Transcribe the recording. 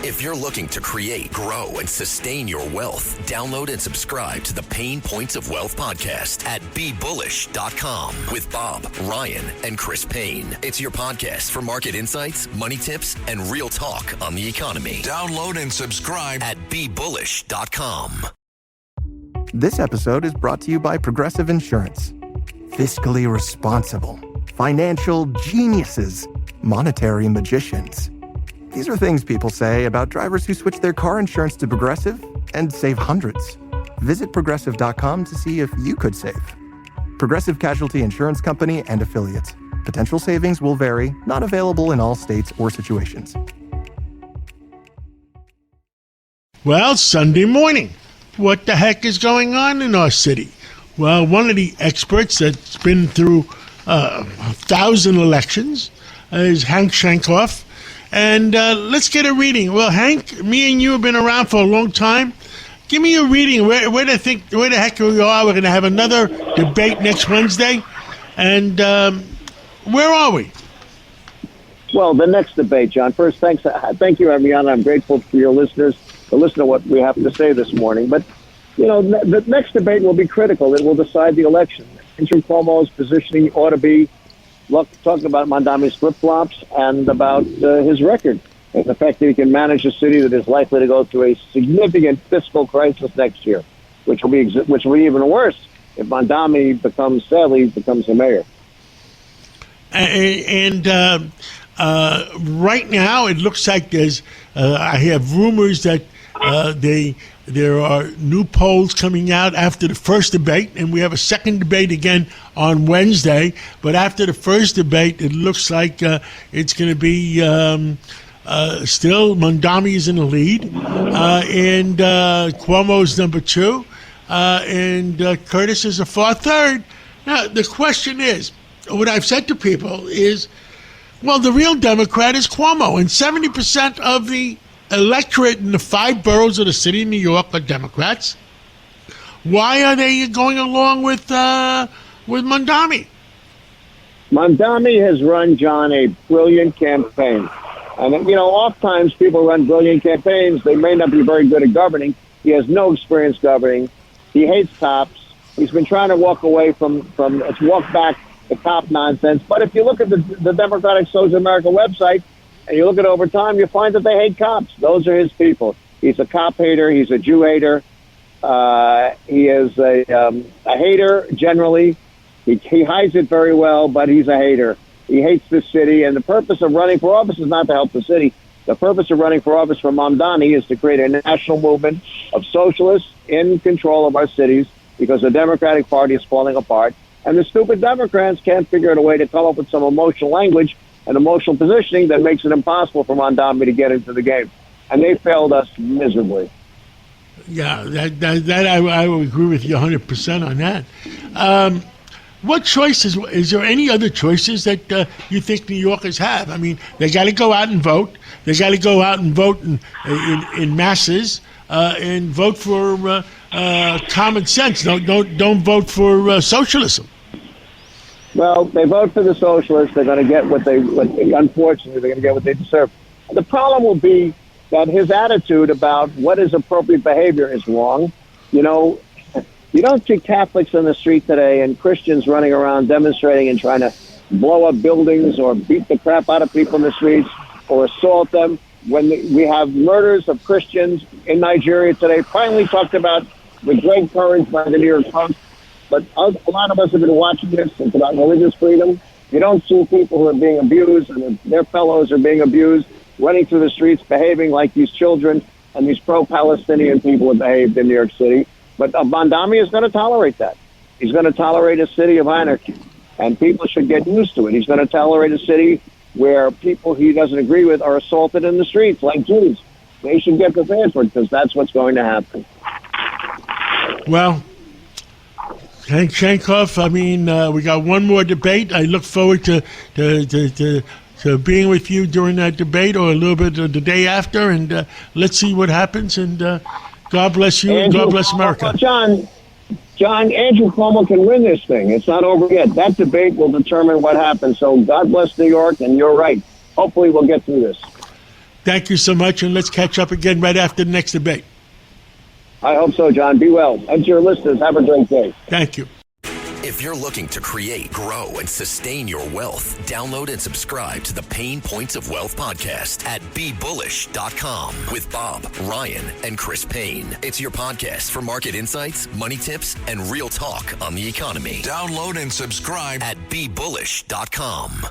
If you're looking to create, grow, and sustain your wealth, download and subscribe to the Pain Points of Wealth podcast at BeBullish.com with Bob, Ryan, and Chris Payne. It's your podcast for market insights, money tips, and real talk on the economy. Download and subscribe at BeBullish.com. This episode is brought to you by Progressive Insurance. Fiscally responsible, financial geniuses, monetary magicians. These are things people say about drivers who switch their car insurance to Progressive and save hundreds. Visit Progressive.com to see if you could save. Progressive Casualty Insurance Company and Affiliates. Potential savings will vary, not available in all states or situations. Well, Sunday morning. What the heck is going on in our city? Well, one of the experts that's been through 1,000 elections is Hank Sheinkopf. And let's get a reading. Well, Hank, me and you have been around for a long time. Give me a reading. Where the heck we are? We're going to have another debate next Wednesday. And where are we? Well, the next debate, John. First, thank you, Ariana. I'm grateful for your listeners to listen to what we have to say this morning. But, you know, the next debate will be critical. It will decide the election. Andrew Cuomo's positioning ought to be talking about Mondami's flip-flops and about his record and the fact that he can manage a city that is likely to go through a significant fiscal crisis next year, which will be even worse if Mondami sadly becomes the mayor. And right now, it looks like I have rumors that there are new polls coming out after the first debate, and we have a second debate again on Wednesday. But after the first debate, it looks like it's going to be still Mondami is in the lead, and Cuomo's number 2, and Curtis is a far third. Now, the question is, what I've said to people is, well, the real Democrat is Cuomo, and 70% of the electorate in the 5 boroughs of the city of New York are Democrats. Why are they going along with Mondami? Mondami has run, John, a brilliant campaign. And, you know, oftentimes people run brilliant campaigns. They may not be very good at governing. He has no experience governing. He hates cops. He's been trying to walk away from walk back the cop nonsense. But if you look at the Democratic Social America website, and you look at over time, you find that they hate cops. Those are his people. He's a cop hater. He's a Jew hater. He is a hater generally. He hides it very well, but he's a hater. He hates the city, and the purpose of running for office is not to help the city. The purpose of running for office for Mondani is to create a national movement of socialists in control of our cities because the Democratic Party is falling apart, and the stupid Democrats can't figure out a way to come up with some emotional language and emotional positioning that makes it impossible for Mondami to get into the game. And they failed us miserably. Yeah, that I would agree with you 100% on that. What choices, is there any other choices that you think New Yorkers have? I mean, they got to go out and vote. They got to go out and vote in masses and vote for common sense. Don't vote for socialism. Well, they vote for the socialists. They're going to get unfortunately, they're going to get what they deserve. The problem will be that his attitude about what is appropriate behavior is wrong. You know, you don't see Catholics on the street today and Christians running around demonstrating and trying to blow up buildings or beat the crap out of people in the streets or assault them. When we have murders of Christians in Nigeria today, finally talked about with great courage by the New York Post. But a lot of us have been watching this. It's about religious freedom. You don't see people who are being abused and their fellows are being abused, running through the streets, behaving like these children and these pro-Palestinian people have behaved in New York City. But Mondami is going to tolerate that. He's going to tolerate a city of anarchy, and people should get used to it. He's going to tolerate a city where people he doesn't agree with are assaulted in the streets like Jews. They should get prepared for it because that's what's going to happen. Well, Hank Sheinkopf, I mean, we got one more debate. I look forward to being with you during that debate or a little bit the day after, and let's see what happens. And God bless you and God bless America. Well, John, Andrew Cuomo can win this thing. It's not over yet. That debate will determine what happens. So God bless New York, and you're right. Hopefully we'll get through this. Thank you so much, and let's catch up again right after the next debate. I hope so, John. Be well. And to your listeners, have a great day. Thank you. If you're looking to create, grow, and sustain your wealth, download and subscribe to the Pain Points of Wealth podcast at BeBullish.com with Bob, Ryan, and Chris Payne. It's your podcast for market insights, money tips, and real talk on the economy. Download and subscribe at BeBullish.com.